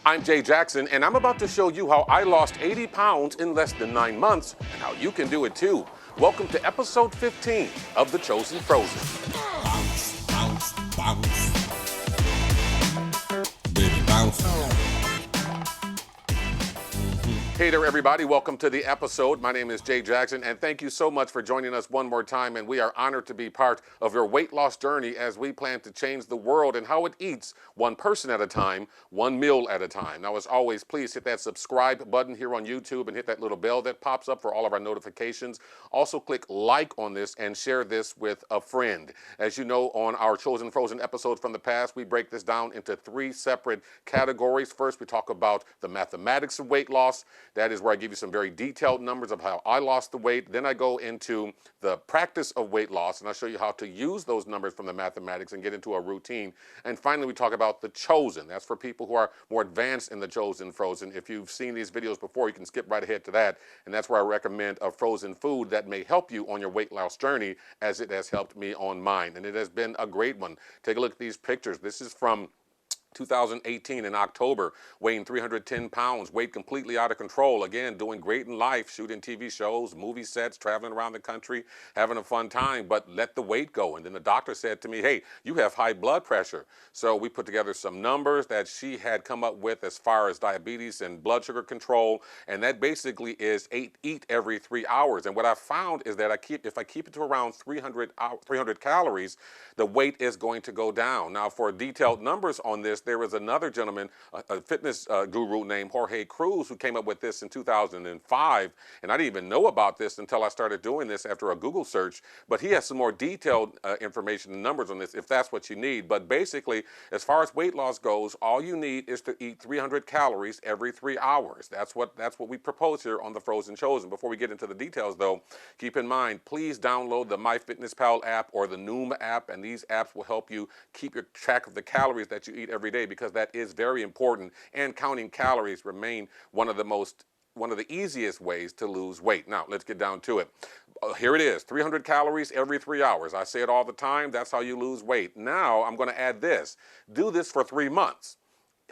I'm Jay Jackson, and I'm about to show you how I lost 80 pounds in less than 9 months and how you can do it too. Welcome to episode 15 of the ChoZen FroZen. Bounce, bounce, bounce. Baby, bounce. Hey there, everybody. Welcome to the episode. My name is Jay Jackson, and thank you so much for joining us one more time. And we are honored to be part of your weight loss journey as we plan to change the world and how it eats, one person at a time, one meal at a time. Now, as always, please hit that subscribe button here on YouTube and hit that little bell that pops up for all of our notifications. Also, click like on this and share this with a friend. As you know, on our ChoZen FroZen episodes from the past, we break this down into 3 separate categories. First, we talk about the mathematics of weight loss. That is where I give you some very detailed numbers of how I lost the weight. Then I go into the practice of weight loss, and I'll show you how to use those numbers from the mathematics and get into a routine. And finally, we talk about the ChoZen. That's for people who are more advanced in the ChoZen FroZen. If you've seen these videos before, you can skip right ahead to that. And that's where I recommend a frozen food that may help you on your weight loss journey, as it has helped me on mine. And it has been a great one. Take a look at these pictures. This is from 2018 in October, weighing 310 pounds, weight completely out of control. Again, doing great in life, shooting TV shows, movie sets, traveling around the country, having a fun time, but let the weight go. And then the doctor said to me, hey, you have high blood pressure. So we put together some numbers that she had come up with as far as diabetes and blood sugar control. And that basically is eat every 3 hours. And what I found is that if I keep it to around 300 calories, the weight is going to go down. Now, for detailed numbers on this, there was another gentleman, a fitness guru named Jorge Cruz, who came up with this in 2005. And I didn't even know about this until I started doing this after a Google search. But he has some more detailed information and numbers on this, if that's what you need. But basically, as far as weight loss goes, all you need is to eat 300 calories every 3 hours. That's what we propose here on the FroZen ChoZen. Before we get into the details, though, keep in mind, please download the MyFitnessPal app or the Noom app, and these apps will help you keep your track of the calories that you eat every day, because that is very important, and counting calories remain one of the easiest ways to lose weight. Now, let's get down to it. Here it is, 300 calories every 3 hours. I say it all the time, that's how you lose weight. Now, I'm gonna add this. Do this for 3 months.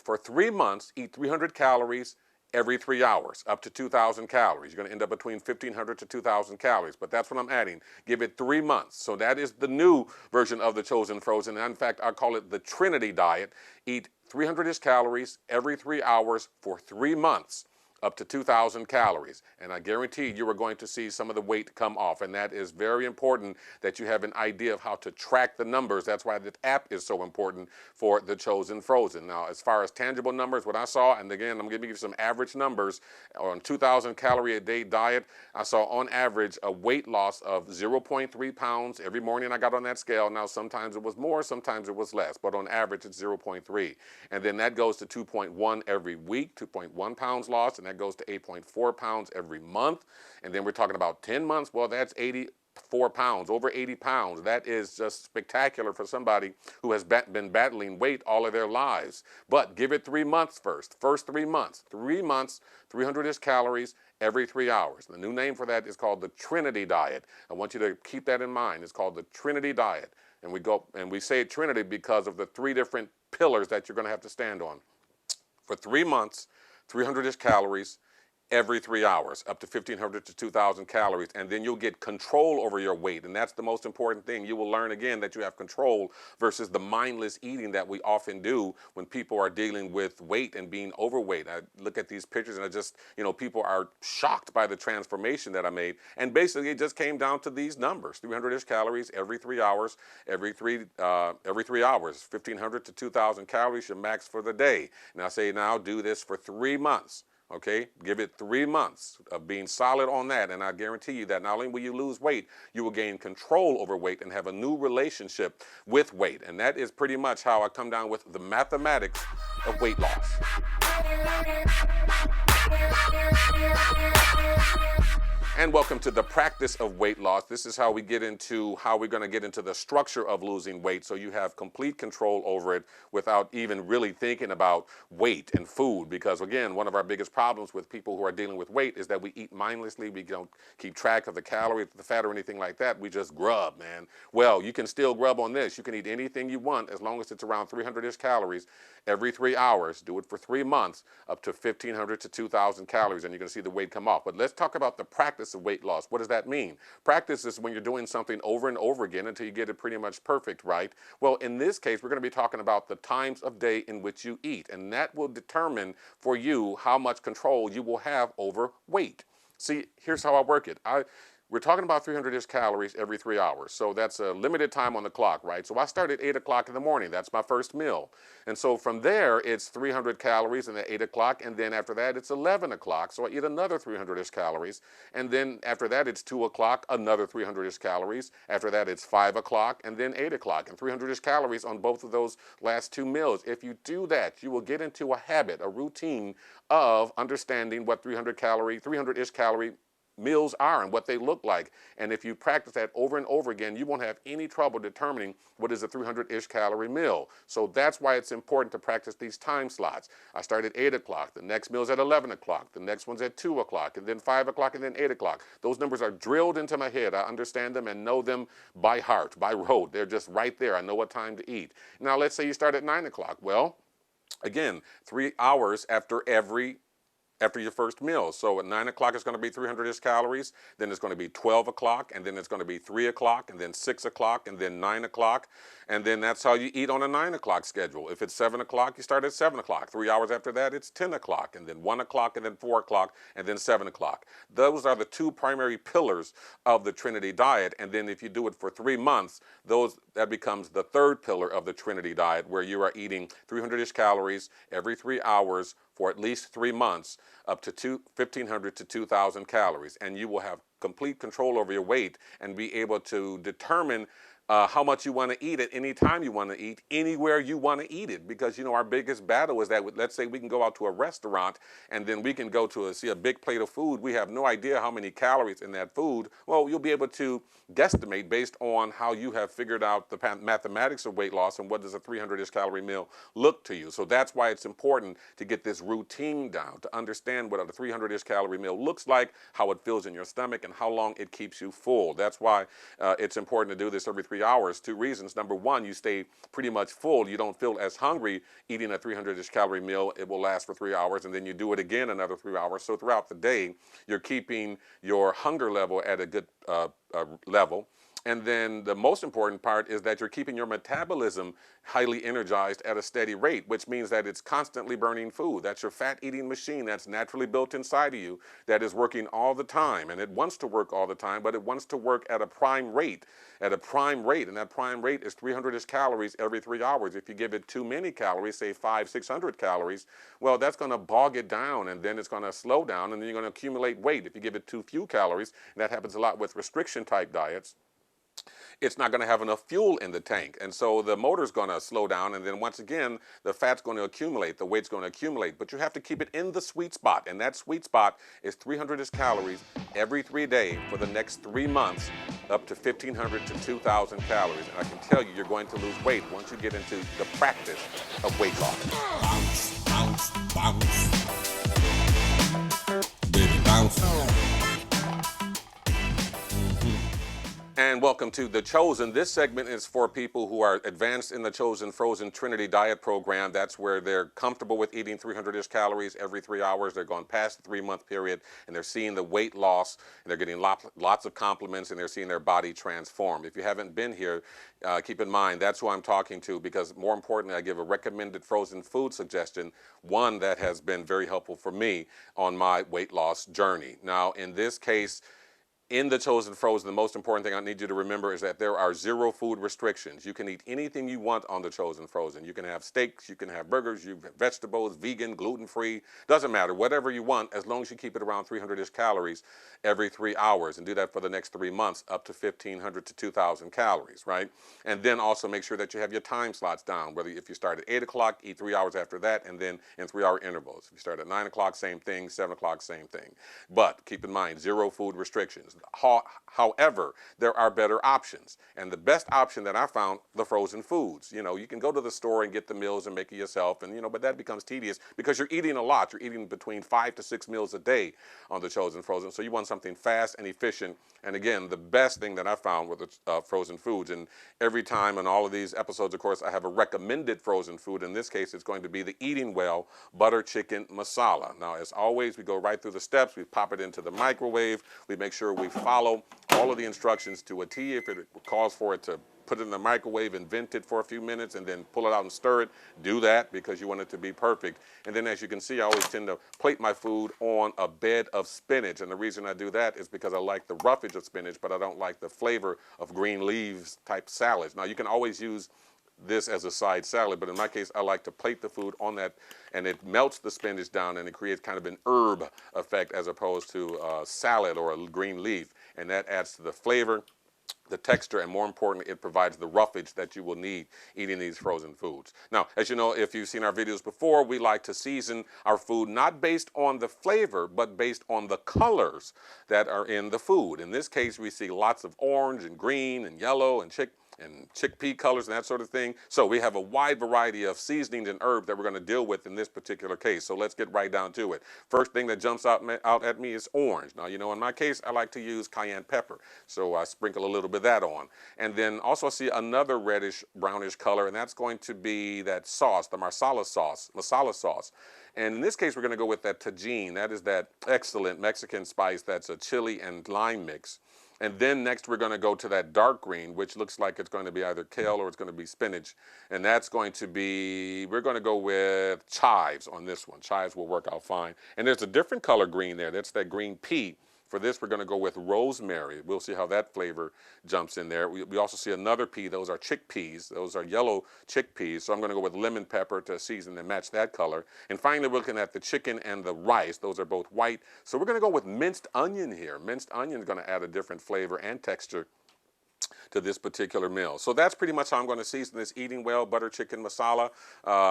For 3 months, eat 300 calories every 3 hours, up to 2,000 calories. You're going to end up between 1,500 to 2,000 calories, but that's what I'm adding. Give it 3 months. So that is the new version of the ChoZen FroZen. And in fact, I call it the Trinity diet. Eat 300-ish calories every 3 hours for 3 months, up to 2,000 calories. And I guarantee you are going to see some of the weight come off. And that is very important, that you have an idea of how to track the numbers. That's why the app is so important for the ChoZen FroZen. Now, as far as tangible numbers, what I saw, and again, I'm giving you some average numbers, on 2,000 calorie a day diet, I saw on average a weight loss of 0.3 pounds every morning I got on that scale. Now, sometimes it was more, sometimes it was less, but on average it's 0.3. And then that goes to 2.1 every week, 2.1 pounds lost, and that goes to 8.4 pounds every month. And then we're talking about 10 months. Well, that's 84 pounds, over 80 pounds. That is just spectacular for somebody who has been battling weight all of their lives. But give it 3 months first. First 3 months. 3 months, 300-ish calories every 3 hours. The new name for that is called the Trinity diet. I want you to keep that in mind. It's called the Trinity diet. And we say Trinity because of the 3 different pillars that you're going to have to stand on. For 3 months, 300-ish calories every 3 hours, up to 1,500 to 2,000 calories, and then you'll get control over your weight, and that's the most important thing. You will learn again that you have control versus the mindless eating that we often do when people are dealing with weight and being overweight. I look at these pictures and I just, people are shocked by the transformation that I made, and basically it just came down to these numbers: 300-ish calories every 3 hours, every 3 hours, 1,500 to 2,000 calories, your max for the day. And I say now do this for 3 months. Okay, give it 3 months of being solid on that, and I guarantee you that not only will you lose weight, you will gain control over weight and have a new relationship with weight. And that is pretty much how I come down with the mathematics of weight loss. And welcome to the practice of weight loss. This is how we get into how we're going to get into the structure of losing weight so you have complete control over it without even really thinking about weight and food. Because again, one of our biggest problems with people who are dealing with weight is that we eat mindlessly. We don't keep track of the calories, the fat, or anything like that. We just grub, man. Well, you can still grub on this. You can eat anything you want as long as it's around 300-ish calories every 3 hours. Do it for 3 months, up to 1,500 to 2,000 calories, and you're going to see the weight come off. But let's talk about the practice of weight loss. What does that mean? Practice is when you're doing something over and over again until you get it pretty much perfect, right? Well, in this case, we're going to be talking about the times of day in which you eat, and that will determine for you how much control you will have over weight. See, here's how I work it. We're talking about 300-ish calories every 3 hours. So that's a limited time on the clock, right? So I start at 8 o'clock in the morning. That's my first meal. And so from there, it's 300 calories and at 8 o'clock. And then after that, it's 11 o'clock. So I eat another 300-ish calories. And then after that, it's 2 o'clock, another 300-ish calories. After that, it's 5 o'clock and then 8 o'clock. And 300-ish calories on both of those last 2 meals. If you do that, you will get into a habit, a routine of understanding what 300-ish calorie meals are and what they look like. And if you practice that over and over again, you won't have any trouble determining what is a 300-ish calorie meal. So that's why it's important to practice these time slots. I start at 8 o'clock, the next meal's at 11 o'clock, the next one's at 2 o'clock, and then 5 o'clock, and then 8 o'clock. Those numbers are drilled into my head. I understand them and know them by heart, by rote. They're just right there. I know what time to eat. Now, let's say you start at 9 o'clock. Well, again, 3 hours after your first meal. So at 9 o'clock, it's going to be 300-ish calories. Then it's going to be 12 o'clock, and then it's going to be 3 o'clock, and then 6 o'clock, and then 9 o'clock. And then that's how you eat on a 9 o'clock schedule. If it's 7 o'clock, you start at 7 o'clock. 3 hours after that, it's 10 o'clock, and then 1 o'clock, and then 4 o'clock, and then 7 o'clock. Those are the two primary pillars of the Trinity diet. And then if you do it for 3 months, that becomes the third pillar of the Trinity diet, where you are eating 300-ish calories every 3 hours for at least 3 months, up to 1,500 to 2,000 calories. And you will have complete control over your weight and be able to determine how much you want to eat at any time you want to eat, anywhere you want to eat it. Because, you know, our biggest battle is that, let's say we can go out to a restaurant and then we can go to see a big plate of food. We have no idea how many calories in that food. Well, you'll be able to guesstimate based on how you have figured out the mathematics of weight loss and what does a 300-ish calorie meal look to you. So that's why it's important to get this routine down, to understand what a 300-ish calorie meal looks like, how it feels in your stomach, and how long it keeps you full. That's why it's important to do this every 3 hours. 2 reasons. Number one, you stay pretty much full. You don't feel as hungry eating a 300-ish calorie meal. It will last for 3 hours, and then you do it again another 3 hours. So throughout the day, you're keeping your hunger level at a good level. And then the most important part is that you're keeping your metabolism highly energized at a steady rate, which means that it's constantly burning food. That's your fat-eating machine that's naturally built inside of you that is working all the time. And it wants to work all the time, but it wants to work at a prime rate, And that prime rate is 300-ish calories every 3 hours. If you give it too many calories, say 500-600 calories, well, that's going to bog it down, and then it's going to slow down, and then you're going to accumulate weight. If you give it too few calories, and that happens a lot with restriction-type diets, it's not going to have enough fuel in the tank. And so the motor's going to slow down, and then once again, the fat's going to accumulate, the weight's going to accumulate. But you have to keep it in the sweet spot, and that sweet spot is 300-ish calories every 3 days for the next 3 months, up to 1,500 to 2,000 calories. And I can tell you, you're going to lose weight once you get into the practice of weight loss. Bounce, bounce, bounce. Baby, bounce. And welcome to the ChoZen. This segment is for people who are advanced in the ChoZen FroZen Trinity Diet Program. That's where they're comfortable with eating 300-ish calories every 3 hours. They're going past the 3-month period, and they're seeing the weight loss, and they're getting lots of compliments, and they're seeing their body transform. If you haven't been here, keep in mind that's who I'm talking to, because more importantly, I give a recommended frozen food suggestion, one that has been very helpful for me on my weight loss journey. Now, in this case, In the ChoZen FroZen, the most important thing I need you to remember is that there are 0 food restrictions. You can eat anything you want on the ChoZen FroZen. You can have steaks, you can have burgers, you have vegetables, vegan, gluten-free, doesn't matter, whatever you want, as long as you keep it around 300-ish calories every 3 hours, and do that for the next 3 months, up to 1,500 to 2,000 calories, right? And then also make sure that you have your time slots down, whether if you start at 8 o'clock, eat 3 hours after that, and then in 3-hour intervals. If you start at 9 o'clock, same thing, 7 o'clock, same thing. But keep in mind, 0 food restrictions. However, there are better options. And the best option that I found, the frozen foods. You know, you can go to the store and get the meals and make it yourself, and but that becomes tedious because you're eating a lot. You're eating between 5 to 6 meals a day on the ChoZen FroZen. So you want something fast and efficient. And again, the best thing that I found with the frozen foods, and every time in all of these episodes, of course, I have a recommended frozen food. In this case, it's going to be the Eating Well Butter Chicken Masala. Now, as always, we go right through the steps. We pop it into the microwave. We make sure we follow all of the instructions to a T. If it calls for it to put it in the microwave and vent it for a few minutes and then pull it out and stir it, do that because you want it to be perfect. And then as you can see, I always tend to plate my food on a bed of spinach. And the reason I do that is because I like the roughage of spinach, but I don't like the flavor of green leaves type salads. Now, you can always use this as a side salad, but in my case, I like to plate the food on that, and it melts the spinach down and it creates kind of an herb effect as opposed to a salad or a green leaf. And that adds to the flavor, the texture, and more importantly, it provides the roughage that you will need eating these frozen foods. Now, as you know, if you've seen our videos before, we like to season our food not based on the flavor, but based on the colors that are in the food. In this case, we see lots of orange and green and yellow and chickpea colors and that sort of thing. So we have a wide variety of seasonings and herbs that we're going to deal with in this particular case. So let's get right down to it. First thing that jumps out at me is orange. Now, in my case, I like to use cayenne pepper. So I sprinkle a little bit of that on. And then also I see another reddish, brownish color, and that's going to be that sauce, the masala sauce. And in this case, we're going to go with that tajin. That is that excellent Mexican spice that's a chili and lime mix. And then next we're going to go to that dark green, which looks like it's going to be either kale or it's going to be spinach. And that's going to be, we're going to go with chives on this one. Chives will work out fine. And there's a different color green there. That's that green pea. For this, we're going to go with rosemary. We'll see how that flavor jumps in there. We also see another pea. Those are chickpeas. Those are yellow chickpeas. So I'm going to go with lemon pepper to season and match that color. And finally, we're looking at the chicken and the rice. Those are both white. So we're going to go with minced onion here. Minced onion is going to add a different flavor and texture to this particular meal. So that's pretty much how I'm going to season this Eating Well Butter Chicken Masala.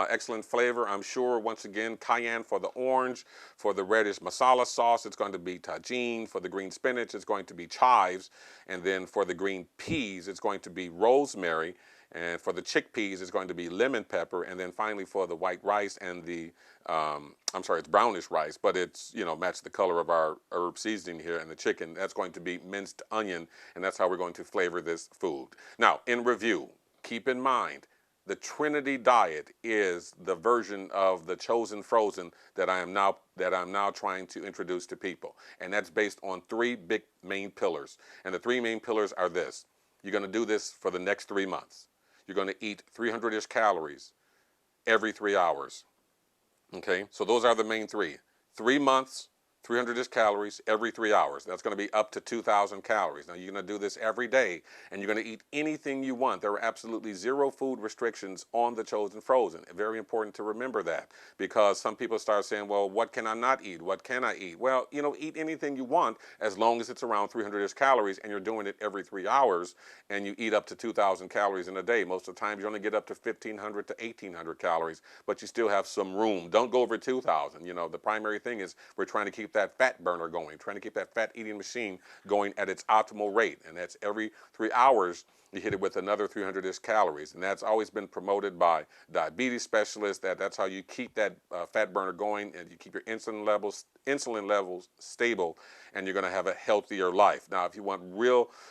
Excellent flavor, I'm sure. Once again, cayenne for the orange. For the reddish masala sauce, it's going to be tajin. For the green spinach, it's going to be chives. And then for the green peas, it's going to be rosemary. And for the chickpeas, it's going to be lemon pepper. And then finally for the white rice and the, it's brownish rice, but it's, match the color of our herb seasoning here, and the chicken, that's going to be minced onion. And that's how we're going to flavor this food. Now, in review, keep in mind, the Trinity diet is the version of the ChoZen FroZen that I'm now trying to introduce to people. And that's based on 3 big main pillars. And the 3 main pillars are this. You're going to do this for the next 3 months. You're going to eat 300-ish calories every 3 hours. Okay, so those are the main 3. 3 months, 300-ish calories every 3 hours. That's going to be up to 2,000 calories. Now, you're going to do this every day, and you're going to eat anything you want. There are absolutely 0 food restrictions on the ChoZen FroZen. Very important to remember that, because some people start saying, well, what can I not eat? What can I eat? Well, eat anything you want as long as it's around 300-ish calories, and you're doing it every 3 hours, and you eat up to 2,000 calories in a day. Most of the time, you only get up to 1,500 to 1,800 calories, but you still have some room. Don't go over 2,000. The primary thing is we're trying to keep that fat burner going, trying to keep that fat eating machine going at its optimal rate. And that's every 3 hours, you hit it with another 300-ish calories. And that's always been promoted by diabetes specialists, that's how you keep that fat burner going, and you keep your insulin levels stable, and you're going to have a healthier life. Now, if you want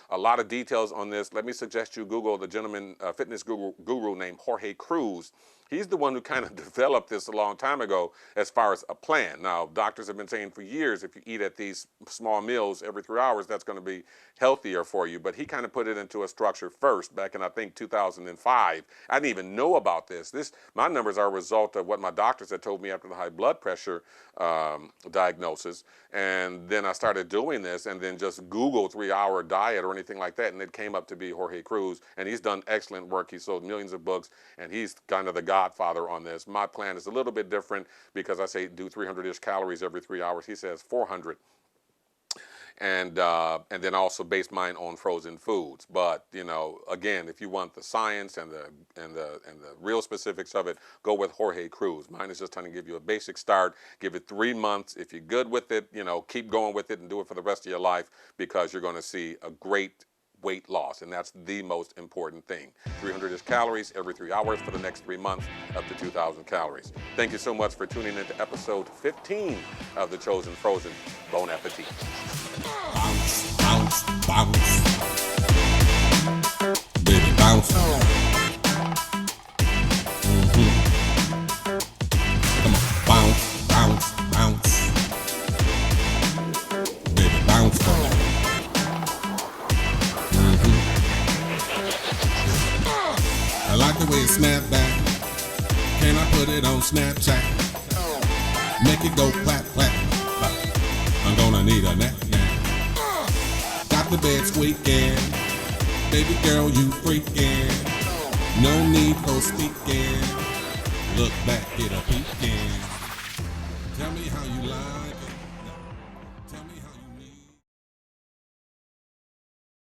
a lot of details on this, let me suggest you Google the gentleman, fitness guru named Jorge Cruz. He's the one who kind of developed this a long time ago as far as a plan. Now, doctors have been saying for years, if you eat at these small meals every 3 hours, that's going to be healthier for you. But he kind of put it into a structure December 1st back in, I think, 2005. I didn't even know about this. My numbers are a result of what my doctors had told me after the high blood pressure diagnosis. And then I started doing this and then just Google 3-hour diet or anything like that. And it came up to be Jorge Cruz. And he's done excellent work. He sold millions of books and he's kind of the godfather on this. My plan is a little bit different because I say do 300-ish calories every 3 hours. He says 400. And then I also base mine on frozen foods. But you know, again, if you want the science and the real specifics of it, go with Jorge Cruz. Mine is just trying to give you a basic start. Give it 3 months. If you're good with it, you know, keep going with it and do it for the rest of your life because you're going to see a great weight loss, and that's the most important thing. 300-ish calories every 3 hours for the next 3 months, up to 2,000 calories. Thank you so much for tuning in to episode 15 of the ChoZen FroZen. Bon appetit. Bounce, bounce, bounce. Baby, bounce. Come on, bounce, bounce, bounce. Baby, bounce for me. I like the way it snap back. Can I put it on Snapchat? Make it go clap, clap, clap. I'm gonna need a nap, nap. Got the bed squeaking. Baby girl, you freaking. No need for speaking. Look back, get a peeking. Tell me how you like